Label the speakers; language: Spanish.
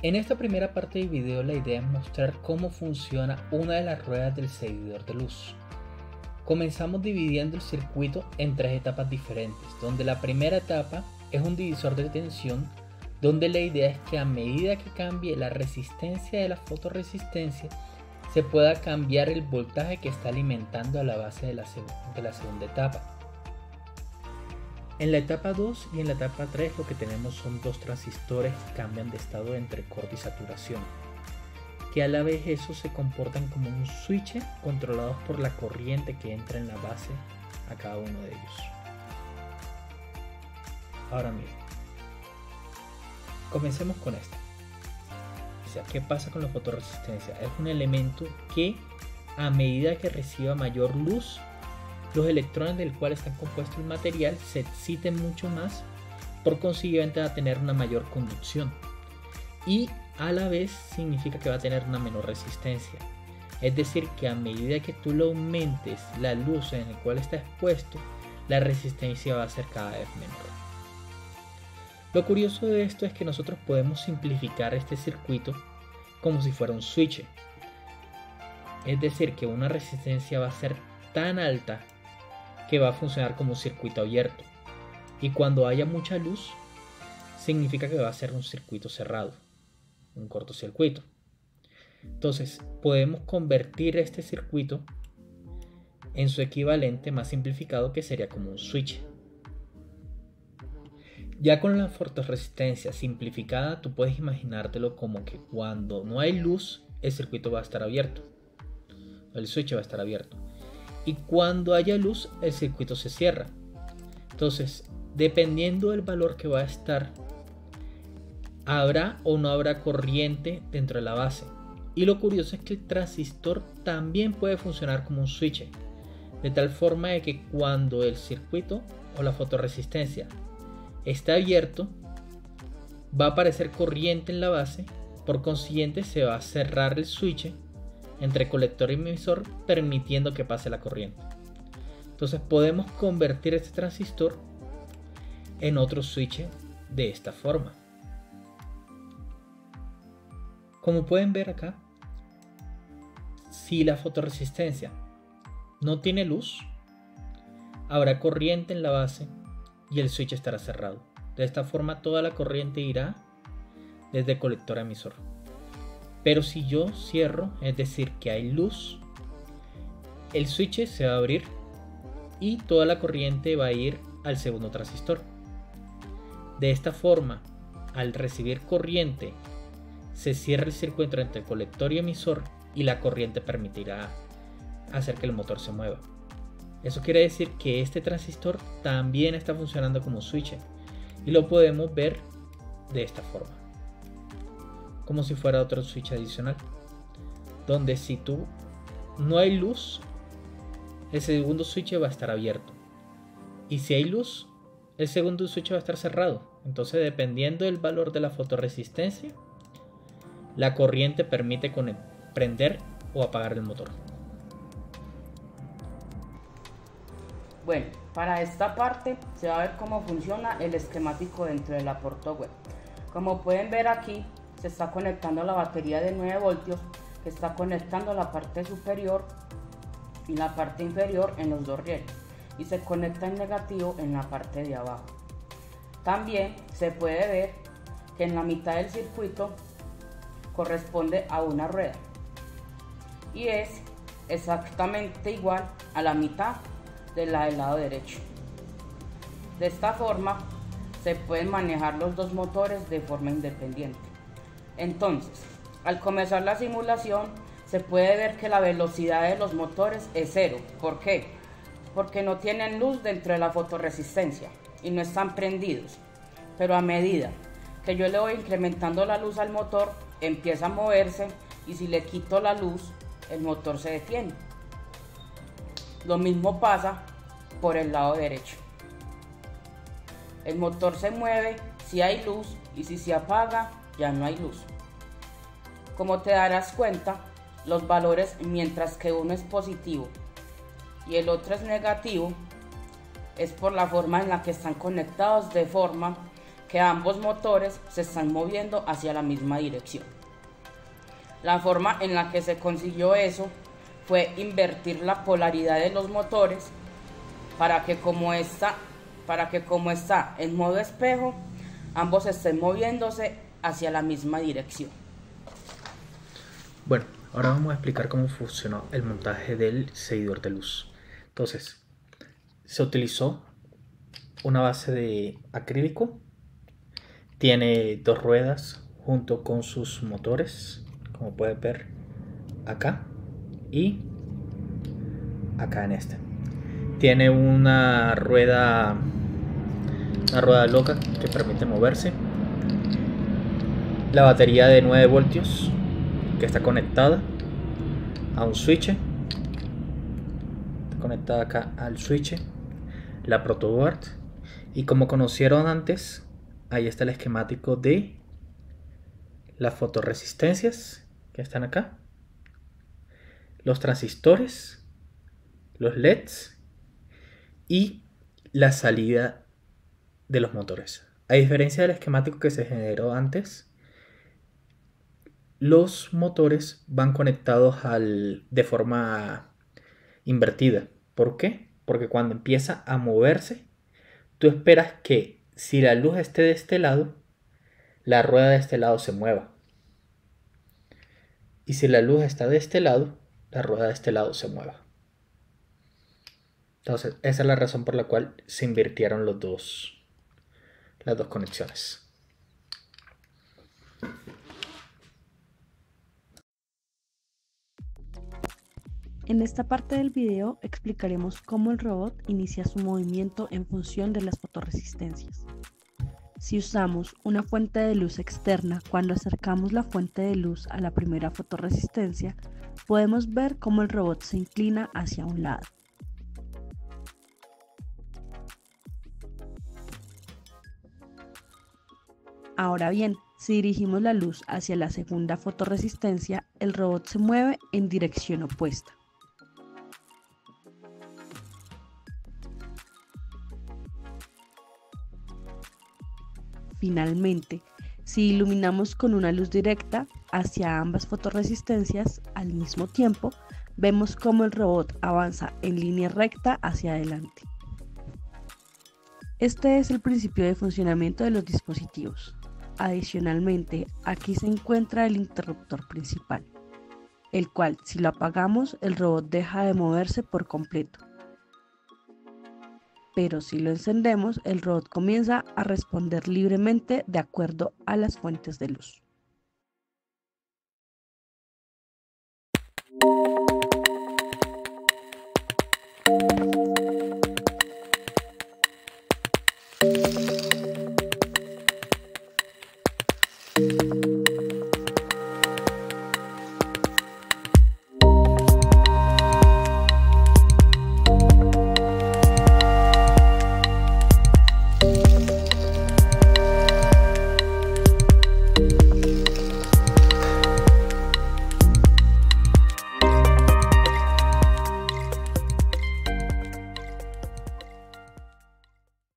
Speaker 1: En esta primera parte del video la idea es mostrar cómo funciona una de las ruedas del seguidor de luz. Comenzamos dividiendo el circuito en tres etapas diferentes, donde la primera etapa es un divisor de tensión, donde la idea es que a medida que cambie la resistencia de la fotorresistencia, se pueda cambiar el voltaje que está alimentando a la base de la segunda etapa. En la etapa 2 y en la etapa 3 lo que tenemos son dos transistores que cambian de estado entre corte y saturación, que a la vez eso se comportan como un switch controlados por la corriente que entra en la base a cada uno de ellos. Ahora miren, comencemos con esto. O sea, ¿qué pasa con la fotorresistencia? Es un elemento que a medida que reciba mayor luz, los electrones del cual está compuesto el material se exciten mucho más, por consiguiente va a tener una mayor conducción y a la vez significa que va a tener una menor resistencia. Es decir, que a medida que tú lo aumentes la luz en la cual está expuesto, la resistencia va a ser cada vez menor. Lo curioso de esto es que nosotros podemos simplificar este circuito como si fuera un switch. Es decir, que una resistencia va a ser tan alta que va a funcionar como un circuito abierto, y cuando haya mucha luz significa que va a ser un circuito cerrado, un cortocircuito. Entonces podemos convertir este circuito en su equivalente más simplificado, que sería como un switch. Ya con la fotorresistencia simplificada, tú puedes imaginártelo como que cuando no hay luz el circuito va a estar abierto, el switch va a estar abierto, y cuando haya luz el circuito se cierra. Entonces, dependiendo del valor que va a estar, habrá o no habrá corriente dentro de la base. Y lo curioso es que el transistor también puede funcionar como un switch, de tal forma de que cuando el circuito o la fotorresistencia está abierto, va a aparecer corriente en la base, por consiguiente se va a cerrar el switch entre colector y emisor, permitiendo que pase la corriente. Entonces podemos convertir este transistor en otro switch de esta forma. Como pueden ver acá, si la fotorresistencia no tiene luz, habrá corriente en la base y el switch estará cerrado. De esta forma toda la corriente irá desde colector a emisor. Pero si yo cierro, es decir que hay luz, el switch se va a abrir y toda la corriente va a ir al segundo transistor. De esta forma, al recibir corriente, se cierra el circuito entre colector y emisor y la corriente permitirá hacer que el motor se mueva. Eso quiere decir que este transistor también está funcionando como switch, y lo podemos ver de esta forma, como si fuera otro switch adicional, donde si tú no hay luz, el segundo switch va a estar abierto, y si hay luz, el segundo switch va a estar cerrado. Entonces, dependiendo del valor de la fotorresistencia, la corriente permite prender o apagar el motor.
Speaker 2: Bueno, para esta parte se va a ver cómo funciona el esquemático dentro de la portoweb. Como pueden ver aquí, se está conectando la batería de 9 voltios que está conectando la parte superior y la parte inferior en los dos rieles, y se conecta en negativo en la parte de abajo. También se puede ver que en la mitad del circuito corresponde a una rueda y es exactamente igual a la mitad de la del lado derecho. De esta forma se pueden manejar los dos motores de forma independiente. Entonces, al comenzar la simulación se puede ver que la velocidad de los motores es cero. ¿Por qué? Porque no tienen luz dentro de la fotorresistencia y no están prendidos, pero a medida que yo le voy incrementando la luz al motor, empieza a moverse, y si le quito la luz, el motor se detiene. Lo mismo pasa por el lado derecho. El motor se mueve si hay luz, y si se apaga, ya no hay luz. Como te darás cuenta, los valores, mientras que uno es positivo y el otro es negativo, es por la forma en la que están conectados, de forma que ambos motores se están moviendo hacia la misma dirección. La forma en la que se consiguió eso fue invertir la polaridad de los motores para que como está en modo espejo, ambos estén moviéndose hacia la misma dirección.
Speaker 1: Bueno, ahora vamos a explicar cómo funcionó el montaje del seguidor de luz. Entonces, se utilizó una base de acrílico, tiene dos ruedas junto con sus motores, como puedes ver acá y acá en este. Tiene una rueda loca que permite moverse. La batería de 9 voltios que está conectada a un switch. Está conectada acá al switch. La protoboard. Y como conocieron antes, ahí está el esquemático de las fotorresistencias que están acá, los transistores, los LEDs y la salida de los motores. A diferencia del esquemático que se generó antes, los motores van conectados de forma invertida. ¿Por qué? Porque cuando empieza a moverse, tú esperas que si la luz esté de este lado, la rueda de este lado se mueva. Y si la luz está de este lado, la rueda de este lado se mueva. Entonces, esa es la razón por la cual se invirtieron las dos conexiones.
Speaker 3: En esta parte del video explicaremos cómo el robot inicia su movimiento en función de las fotorresistencias. Si usamos una fuente de luz externa, cuando acercamos la fuente de luz a la primera fotorresistencia, podemos ver cómo el robot se inclina hacia un lado. Ahora bien, si dirigimos la luz hacia la segunda fotorresistencia, el robot se mueve en dirección opuesta. Finalmente, si iluminamos con una luz directa hacia ambas fotorresistencias al mismo tiempo, vemos cómo el robot avanza en línea recta hacia adelante. Este es el principio de funcionamiento de los dispositivos. Adicionalmente, aquí se encuentra el interruptor principal, el cual, si lo apagamos, el robot deja de moverse por completo. Pero si lo encendemos, el robot comienza a responder libremente de acuerdo a las fuentes de luz.